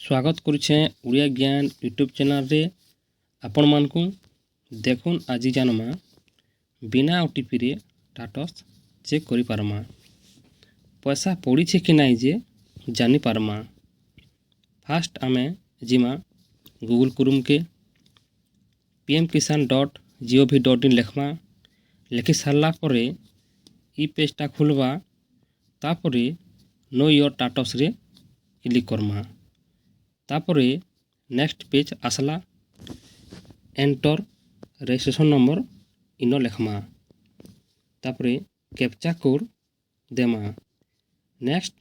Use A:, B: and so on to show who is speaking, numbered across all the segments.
A: स्वागत करुछे उड़िया ज्ञान YouTube channel रे आपण मानकु देखुन आज जानमा बिना ओटीपी रे स्टेटस चेक करि पारमा। पैसा पड़ी छे कि नहीं जे जानी पारमा। फास्ट आमे जिमा गूगल क्रोम के pmkisan.gov.in लिखमा। लिखि सारला परे ई पेजटा खुलवा। तापरे नो योर स्टेटस रे क्लिक करमा। तापरे नेक्स्ट पेज आसला। एंटर रजिस्ट्रेशन नंबर इनो लिखमा। तापरे कैप्चा कोड देमा। नेक्स्ट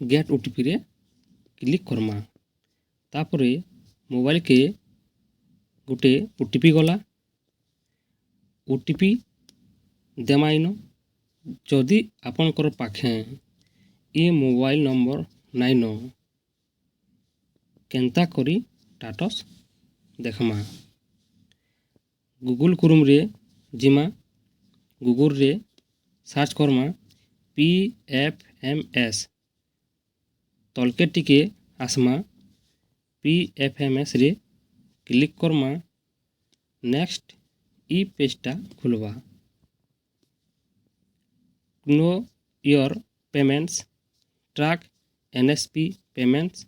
A: गेट ओटीपी रे क्लिक करमा। तापरे मोबाइल के गोटे ओटीपी गला। ओटीपी देमा इनो। जदि आपनकर पाखे ये मोबाइल नंबर नाइनो केंता करी स्टेटस देखमा। गूगल क्रोम रे जिमा गूगल रे सर्च करमा PFMS तलके टिके आसमा। PFMS रे क्लिक करमा। नेक्स्ट ई पेजटा खुलवा। Know your payments track NSP payments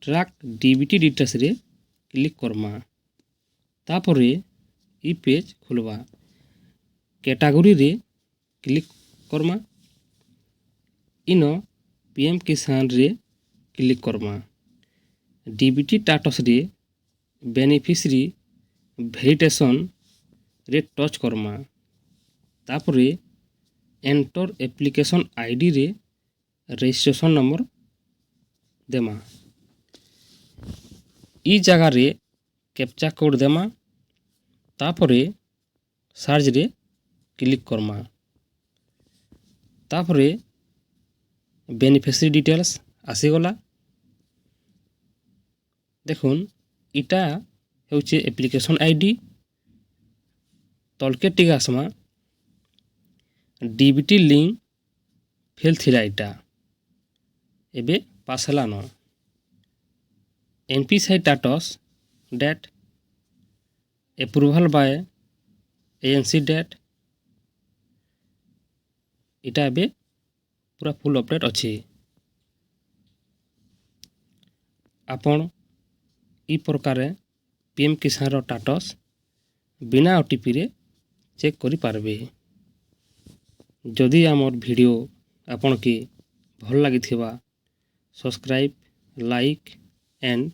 A: track DBT details रे क्लिक करमा। तापरे ई पेज खुलवा। कैटेगरी रे क्लिक करमा। इनो PM किसान रे क्लिक करमा। DBT स्टेटस रे बेनिफिशियरी वेरिफिकेशन रे टच करमा। तापरे एंटर एप्लीकेशन आईडी रे रजिस्ट्रेशन नंबर देमा। ई जगह रे कैप्चा कोड देमा। तापरे सर्च रे क्लिक करमा। तापरे बेनिफिशियरी डिटेल्स आसीगला। देखुन इटा होचे एप्लीकेशन आईडी। तलके टिके आसमा DBT लिंक फेल थिला इटा एबे पासला न। NP status date approval by ANC date इटा एबे पूरा फुल अपडेट अच्छी। आपण ई प्रकार PM किसान रो स्टेटस बिना ओटीपी रे चेक करि पारबे। जदि आमर वीडियो आपण के भल लागिथिबा सब्सक्राइब लाइक एंड